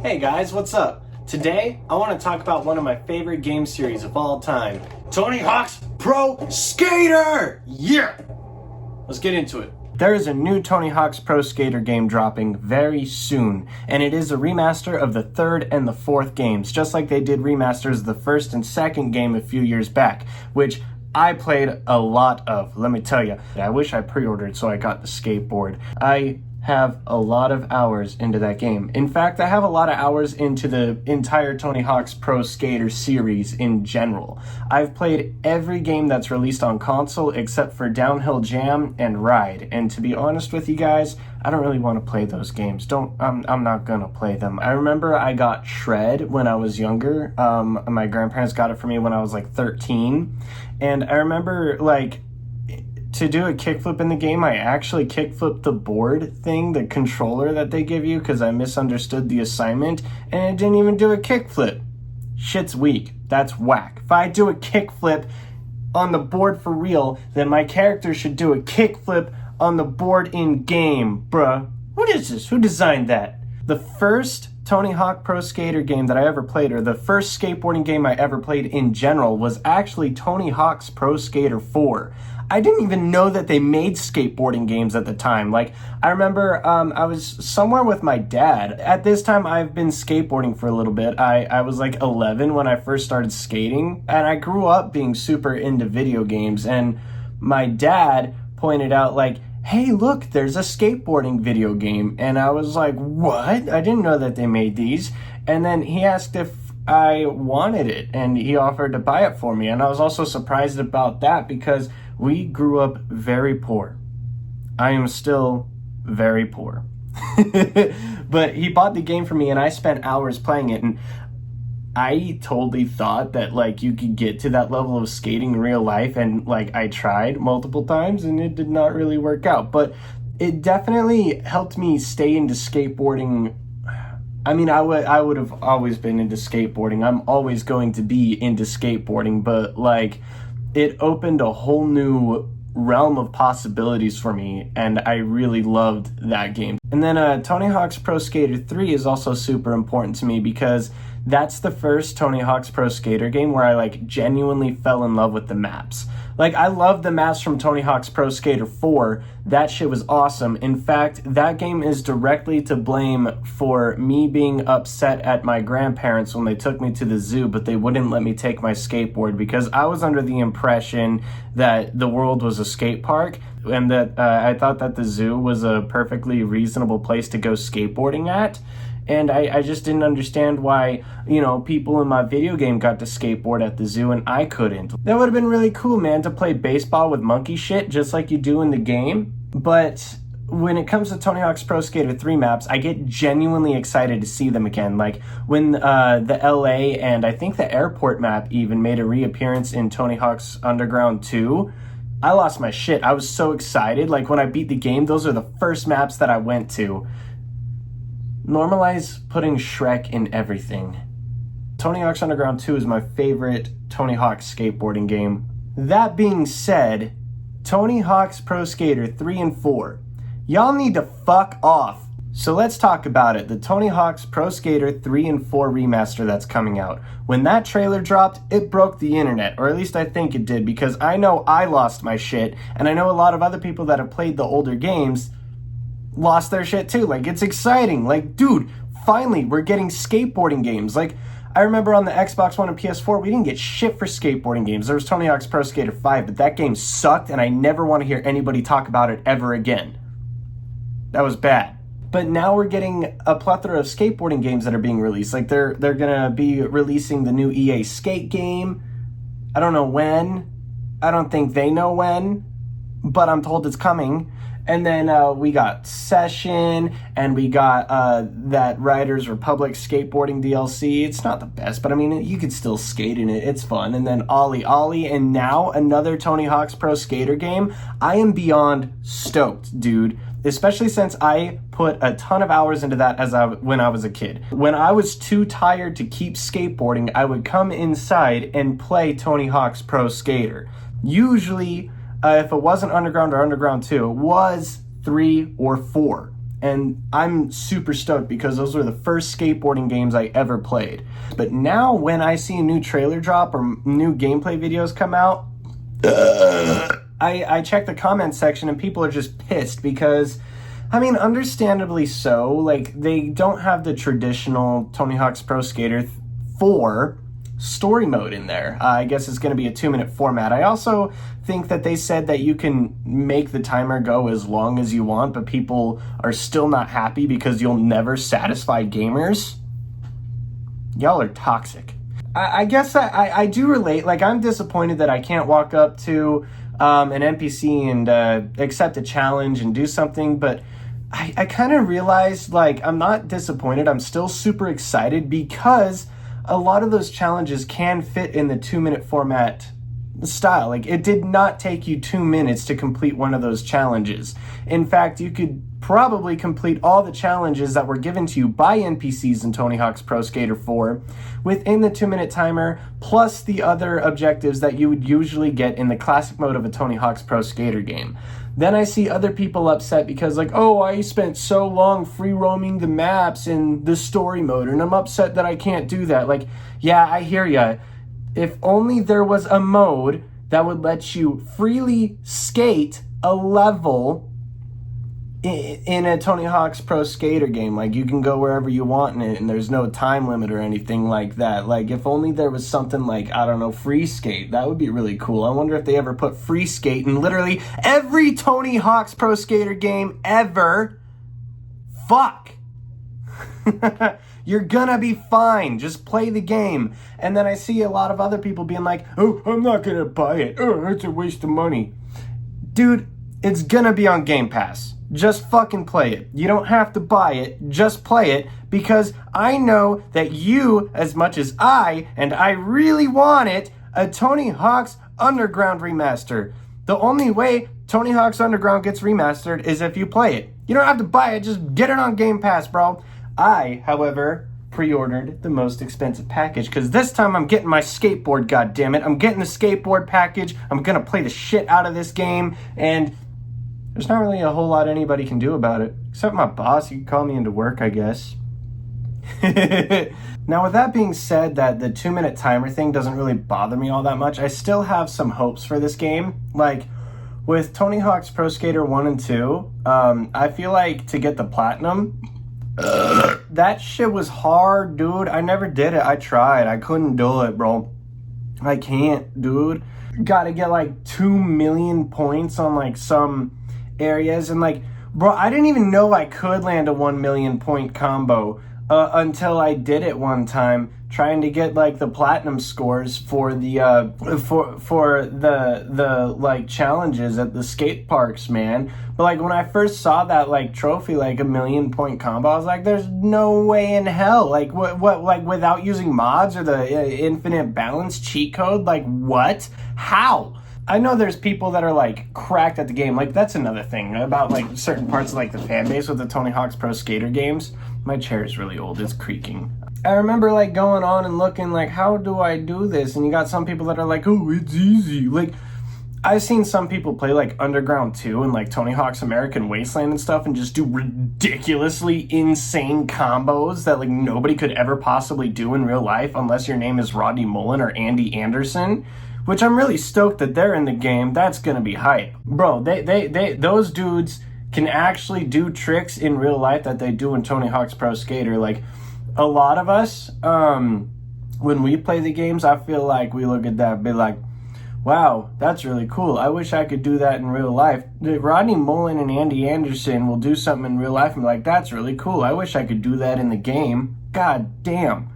Hey guys, what's up? Today, I want to talk about one of my favorite game series of all time, Tony Hawk's Pro Skater! Yeah! Let's get into it. There is a new Tony Hawk's Pro Skater game dropping very soon, and it is a remaster of the third and the fourth games, just like they did remasters of the first and second game a few years back, which I played a lot of, let me tell you. I wish I pre-ordered so I got the skateboard. I have a lot of hours into that game. In fact, I have a lot of hours into the entire Tony Hawk's Pro Skater series in general. I've played every game that's released on console except for Downhill Jam and Ride. And to be honest with you guys, I don't really want to play those games. I'm not gonna play them. I remember I got Shred when I was younger. My grandparents got it for me when I was like 13. And I remember to do a kickflip in the game, I actually kickflipped the board thing, the controller that they give you, because I misunderstood the assignment, and it didn't even do a kickflip. Shit's weak. That's whack. If I do a kickflip on the board for real, then my character should do a kickflip on the board in game, bruh. What is this? Who designed that? The first Tony Hawk Pro Skater game that I ever played, or the first skateboarding game I ever played in general, was actually Tony Hawk's Pro Skater 4. I didn't even know that they made skateboarding games at the time. I remember I was somewhere with my dad. At this time, I've been skateboarding for a little bit. I was like 11 when I first started skating, and I grew up being super into video games, and my dad pointed out hey, look, there's a skateboarding video game. And I was like, what? I didn't know that they made these. And then he asked if I wanted it, and he offered to buy it for me. And I was also surprised about that because we grew up very poor. I am still very poor. But he bought the game for me, and I spent hours playing it, and I totally thought that you could get to that level of skating in real life, and I tried multiple times and it did not really work out. But it definitely helped me stay into skateboarding. I mean, I would have always been into skateboarding. I'm always going to be into skateboarding, but it opened a whole new realm of possibilities for me, and I really loved that game. And then Tony Hawk's Pro Skater 3 is also super important to me because that's the first Tony Hawk's Pro Skater game where I genuinely fell in love with the maps. I love the maps from Tony Hawk's Pro Skater 4. That shit was awesome. In fact, that game is directly to blame for me being upset at my grandparents when they took me to the zoo, but they wouldn't let me take my skateboard because I was under the impression that the world was a skate park, and that I thought that the zoo was a perfectly reasonable place to go skateboarding at. And I just didn't understand why, people in my video game got to skateboard at the zoo and I couldn't. That would have been really cool, man, to play baseball with monkey shit just like you do in the game. But when it comes to Tony Hawk's Pro Skater 3 maps, I get genuinely excited to see them again. When the LA and I think the airport map even made a reappearance in Tony Hawk's Underground 2, I lost my shit. I was so excited. When I beat the game, those are the first maps that I went to. Normalize putting Shrek in everything. Tony Hawk's Underground 2 is my favorite Tony Hawk skateboarding game. That being said, Tony Hawk's Pro Skater 3 and 4. Y'all need to fuck off. So let's talk about it. The Tony Hawk's Pro Skater 3 and 4 remaster that's coming out. When that trailer dropped, it broke the internet, or at least I think it did, because I know I lost my shit, and I know a lot of other people that have played the older games lost their shit too. It's exciting. Dude, finally we're getting skateboarding games. I remember on the Xbox One and PS4 we didn't get shit for skateboarding games. There was Tony Hawk's Pro Skater 5, but that game sucked and I never want to hear anybody talk about it ever again. That was bad. But now we're getting a plethora of skateboarding games that are being released. They're gonna be releasing the new EA Skate game. I don't know when. I don't think they know when, but I'm told it's coming. And then we got Session, and we got that Riders Republic skateboarding DLC. It's not the best, but I mean, you could still skate in it. It's fun. And then Ollie Ollie, and now another Tony Hawk's Pro Skater game. I am beyond stoked, dude. Especially since I put a ton of hours into that when I was a kid. When I was too tired to keep skateboarding, I would come inside and play Tony Hawk's Pro Skater. Usually, if it wasn't Underground or Underground 2, it was 3 or 4. And I'm super stoked because those were the first skateboarding games I ever played. But now when I see a new trailer drop or new gameplay videos come out, I check the comment section and people are just pissed because, I mean, understandably so. Like, they don't have the traditional Tony Hawk's Pro Skater 4 story mode in there. I guess it's going to be a 2-minute format. I also think that they said that you can make the timer go as long as you want, but people are still not happy because you'll never satisfy gamers. Y'all are toxic. I guess I do relate. Like, I'm disappointed that I can't walk up to an NPC and accept a challenge and do something, but I kind of realized, like, I'm not disappointed. I'm still super excited because a lot of those challenges can fit in the 2-minute format style. Like, it did not take you 2 minutes to complete one of those challenges. In fact, you could probably complete all the challenges that were given to you by NPCs in Tony Hawk's Pro Skater 4 within the 2-minute timer, plus the other objectives that you would usually get in the classic mode of a Tony Hawk's Pro Skater game. Then I see other people upset because, like, oh, I spent so long free roaming the maps in the story mode, and I'm upset that I can't do that. Like, yeah, I hear ya. If only there was a mode that would let you freely skate a level in a Tony Hawk's Pro Skater game. Like, you can go wherever you want in it, and there's no time limit or anything like that. Like, if only there was something like, I don't know, free skate. That would be really cool. I wonder if they ever put free skate in literally every Tony Hawk's Pro Skater game ever. Fuck. You're gonna be fine. Just play the game. And then I see a lot of other people being like, oh, I'm not gonna buy it. Oh, it's a waste of money. Dude, it's gonna be on Game Pass. Just fucking play it. You don't have to buy it. Just play it, because I know that you, as much as and I really want it, a Tony Hawk's Underground remaster. The only way Tony Hawk's Underground gets remastered is if you play it. You don't have to buy it. Just get it on Game Pass, bro. I, however, pre-ordered the most expensive package because this time I'm getting my skateboard, goddammit. I'm getting the skateboard package. I'm gonna play the shit out of this game, and there's not really a whole lot anybody can do about it. Except my boss, he can call me into work, I guess. Now, with that being said, that the 2-minute timer thing doesn't really bother me all that much, I still have some hopes for this game. Like, with Tony Hawk's Pro Skater 1 and 2, I feel like to get the platinum, that shit was hard, dude. I never did it. I tried. I couldn't do it, bro. I can't, dude. Gotta get like 2 million points on like some areas, and like, bro, I didn't even know I could land a 1 million point combo until I did it one time, trying to get like the platinum scores for the for the like challenges at the skate parks, man. But like, when I first saw that like trophy, like a 1 million point combo, I was like, there's no way in hell. Like, what like, without using mods or the infinite balance cheat code, like, what? How? I know there's people that are like cracked at the game. Like, that's another thing about like certain parts of like the fan base with the Tony Hawk's Pro Skater games. My chair is really old. It's creaking. I remember like going on and looking like, how do I do this? And you got some people that are like, oh, it's easy. Like, I've seen some people play like Underground 2 and like Tony Hawk's American Wasteland and stuff and just do ridiculously insane combos that like nobody could ever possibly do in real life unless your name is Rodney Mullen or Andy Anderson. Which I'm really stoked that they're in the game. That's gonna be hype. Bro, those dudes can actually do tricks in real life that they do in Tony Hawk's Pro Skater. Like, a lot of us, when we play the games, I feel like we look at that and be like, wow, that's really cool. I wish I could do that in real life. Rodney Mullen and Andy Anderson will do something in real life and be like, that's really cool. I wish I could do that in the game. God damn.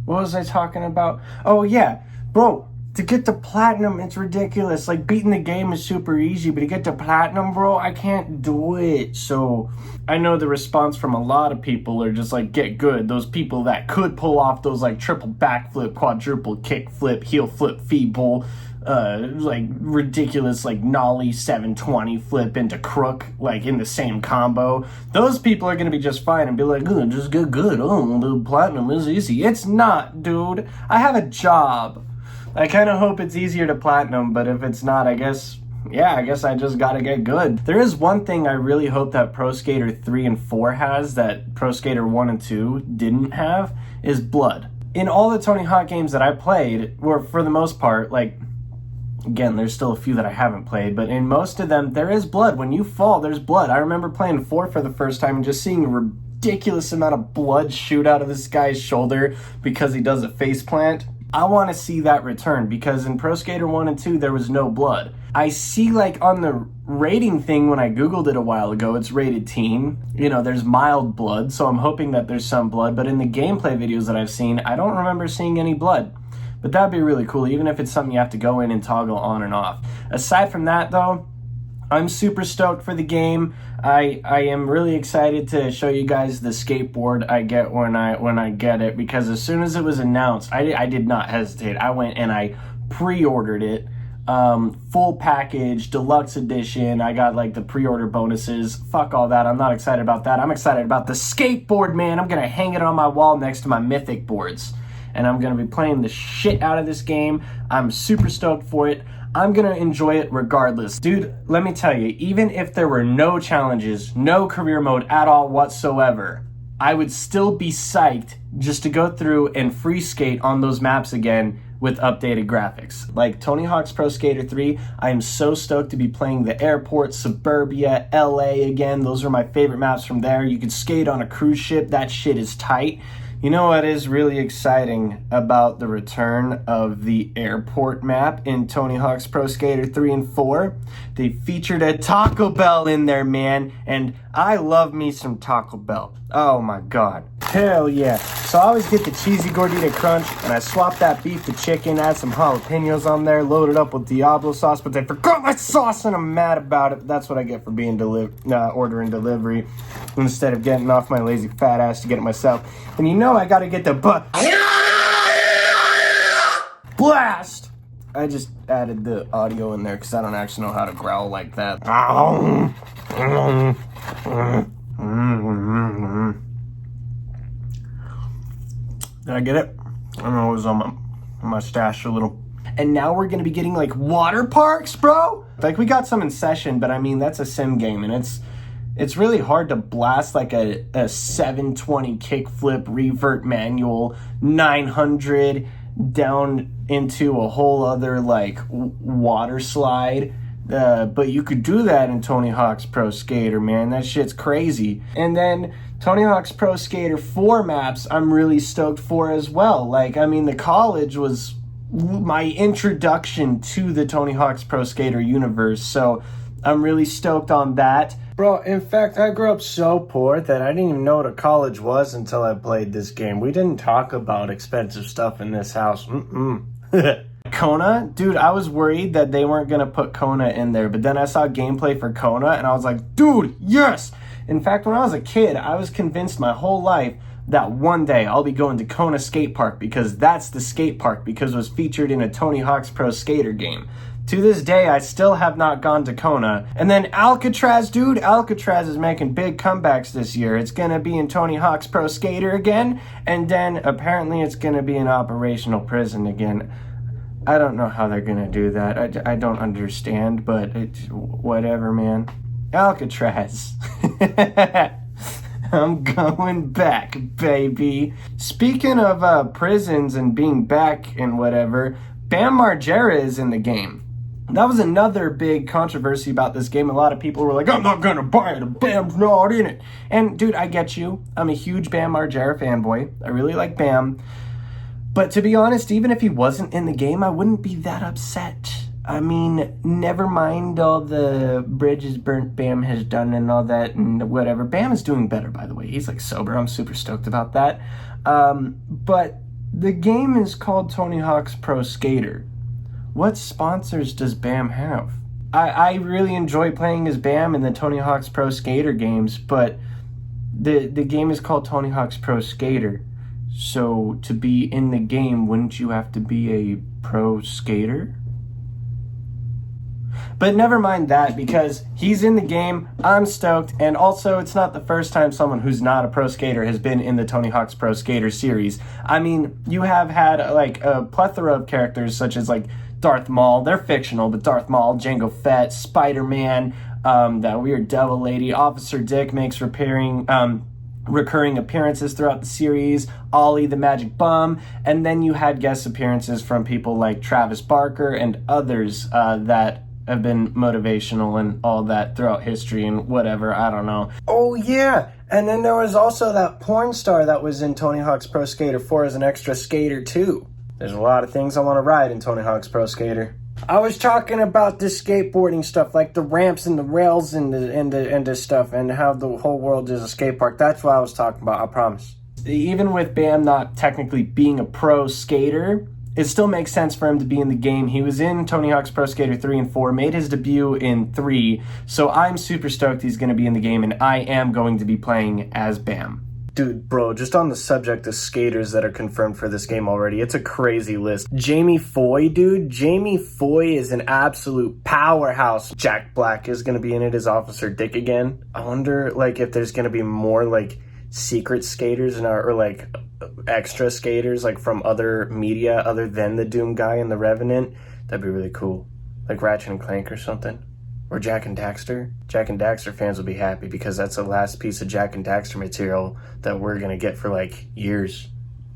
What was I talking about? Oh, yeah. Bro, to get to platinum, it's ridiculous. Like, beating the game is super easy, but to get to platinum, bro, I can't do it. So I know the response from a lot of people are just like, get good. Those people that could pull off those like triple backflip, quadruple kickflip, heel flip, feeble, like ridiculous like nollie 720 flip into crook, like in the same combo. Those people are gonna be just fine and be like, oh, just get good. Oh, the platinum is easy. It's not, dude. I have a job. I kind of hope it's easier to platinum, but if it's not, I guess yeah, I guess I just gotta get good. There is one thing I really hope that Pro Skater 3 and 4 has that Pro Skater 1 and 2 didn't have, is blood. In all the Tony Hawk games that I played, or for the most part, like, again, there's still a few that I haven't played, but in most of them, there is blood. When you fall, there's blood. I remember playing 4 for the first time and just seeing a ridiculous amount of blood shoot out of this guy's shoulder because he does a face plant. I want to see that return because in Pro Skater 1 and 2, there was no blood. I see, like, on the rating thing when I Googled it a while ago, it's rated teen. You know, there's mild blood, so I'm hoping that there's some blood. But in the gameplay videos that I've seen, I don't remember seeing any blood. But that'd be really cool, even if it's something you have to go in and toggle on and off. Aside from that, though, I'm super stoked for the game. I am really excited to show you guys the skateboard I get when I get it, because as soon as it was announced, I did not hesitate. I went and I pre-ordered it. Full package, deluxe edition. I got like the pre-order bonuses. Fuck all that. I'm not excited about that. I'm excited about the skateboard, man. I'm gonna hang it on my wall next to my mythic boards. And I'm gonna be playing the shit out of this game. I'm super stoked for it. I'm gonna enjoy it regardless. Dude, let me tell you, even if there were no challenges, no career mode at all whatsoever, I would still be psyched just to go through and free skate on those maps again with updated graphics. Like Tony Hawk's Pro Skater 3, I am so stoked to be playing the airport, suburbia, LA again. Those are my favorite maps from there. You can skate on a cruise ship. That shit is tight. You know what is really exciting about the return of the airport map in Tony Hawk's Pro Skater 3 and 4? They featured a Taco Bell in there, man, and I love me some Taco Bell. Oh my god. Hell yeah. So I always get the cheesy gordita crunch, and I swap that beef to chicken, add some jalapenos on there, load it up with Diablo sauce, but they forgot my sauce and I'm mad about it. That's what I get for being ordering delivery instead of getting off my lazy fat ass to get it myself. And you know I gotta get the blast! I just added the audio in there because I don't actually know how to growl like that. Did I get it? I don't know, it was on my stash a little. And now we're gonna be getting like water parks, bro? Like we got some in session, but I mean, that's a sim game and it's really hard to blast like a 720 kickflip revert manual 900 down into a whole other like water slide. But you could do that in Tony Hawk's Pro Skater, man. That shit's crazy. And then Tony Hawk's Pro Skater 4 maps, I'm really stoked for as well. Like, I mean, the college was my introduction to the Tony Hawk's Pro Skater universe, so I'm really stoked on that. Bro, in fact, I grew up so poor that I didn't even know what a college was until I played this game. We didn't talk about expensive stuff in this house. Kona? Dude, I was worried that they weren't going to put Kona in there, but then I saw gameplay for Kona, and I was like, dude, yes! In fact, when I was a kid, I was convinced my whole life that one day I'll be going to Kona Skate Park because that's the skate park because it was featured in a Tony Hawk's Pro Skater game. To this day, I still have not gone to Kona. And then Alcatraz, dude, Alcatraz is making big comebacks this year. It's going to be in Tony Hawk's Pro Skater again, and then apparently it's going to be in operational prison again. I don't know how they're going to do that. I don't understand, but it's whatever, man. Alcatraz. I'm going back, baby. Speaking of prisons and being back and whatever, Bam Margera is in the game. That was another big controversy about this game. A lot of people were like, I'm not gonna buy it, Bam's not in it. And dude, I get you. I'm a huge Bam Margera fanboy. I really like Bam. But to be honest, even if he wasn't in the game, I wouldn't be that upset. I mean, never mind all the bridges burnt Bam has done and all that and whatever. Bam is doing better, by the way. He's like sober. I'm super stoked about that. But the game is called Tony Hawk's Pro Skater. What sponsors does Bam have? I really enjoy playing as Bam in the Tony Hawk's Pro Skater games, but the game is called Tony Hawk's Pro Skater. So to be in the game, wouldn't you have to be a pro skater? But never mind that, because he's in the game, I'm stoked, and also it's not the first time someone who's not a pro skater has been in the Tony Hawk's Pro Skater series. I mean, you have had like a plethora of characters such as like Darth Maul. They're fictional, but Darth Maul, Jango Fett, Spider-Man, that weird devil lady, Officer Dick makes recurring appearances throughout the series, Ollie the Magic Bum, and then you had guest appearances from people like Travis Barker and others that have been motivational and all that throughout history and whatever, I don't know. Oh yeah, and then there was also that porn star that was in Tony Hawk's Pro Skater 4 as an extra skater too. There's a lot of things I want to ride in Tony Hawk's Pro Skater. I was talking about the skateboarding stuff, like the ramps and the rails and the stuff, and how the whole world is a skate park. That's what I was talking about, I promise. Even with Bam not technically being a pro skater, it still makes sense for him to be in the game. He was in Tony Hawk's Pro Skater 3 and 4, made his debut in 3, so I'm super stoked he's going to be in the game, and I am going to be playing as Bam. Dude, bro, just on the subject of skaters that are confirmed for this game already, it's a crazy list. Jamie Foy, dude. Jamie Foy is an absolute powerhouse. Jack Black is going to be in it as Officer Dick again. I wonder, like, if there's going to be more, like, secret skaters or like extra skaters like from other media other than the Doom guy and the Revenant. That'd be really cool, like Ratchet and Clank or something, or Jack and Daxter. Jack and Daxter fans will be happy because that's the last piece of Jack and Daxter material that we're gonna get for like years,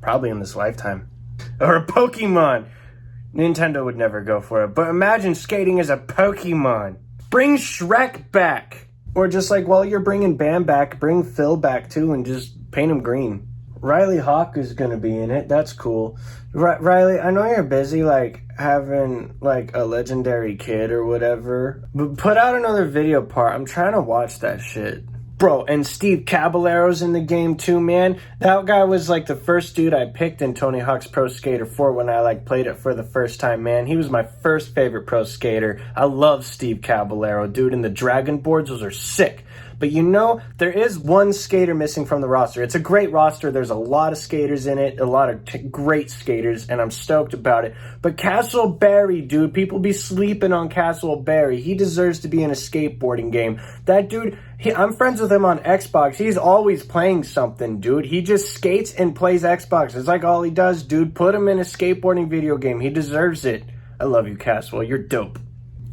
probably in this lifetime. Or a Pokemon. Nintendo would never go for it, but imagine skating as a Pokemon. Bring Shrek back. Or just like, while you're bringing Bam back, bring Phil back too and just paint him green. Riley Hawk is going to be in it. That's cool. Riley, I know you're busy, like, having, like, a legendary kid or whatever. But put out another video part. I'm trying to watch that shit. Bro, and Steve Caballero's in the game too, man. That guy was, like, the first dude I picked in Tony Hawk's Pro Skater 4 when I, like, played it for the first time, man. He was my first favorite pro skater. I love Steve Caballero, dude, and the Dragon boards, those are sick. But you know, there is one skater missing from the roster. It's a great roster. There's a lot of skaters in it, a lot of great skaters, and I'm stoked about it. But Castleberry, dude, people be sleeping on Castleberry. He deserves to be in a skateboarding game. That dude, I'm friends with him on Xbox. He's always playing something, dude. He just skates and plays Xbox. It's like all he does, dude. Put him in a skateboarding video game. He deserves it. I love you, Caswell. You're dope.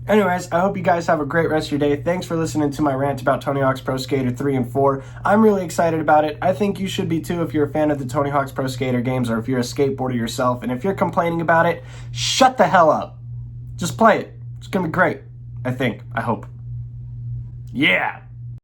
Anyways, I hope you guys have a great rest of your day. Thanks for listening to my rant about Tony Hawk's Pro Skater 3 and 4. I'm really excited about it. I think you should be too if you're a fan of the Tony Hawk's Pro Skater games or if you're a skateboarder yourself. And if you're complaining about it, shut the hell up. Just play it. It's going to be great. I think. I hope. Yeah.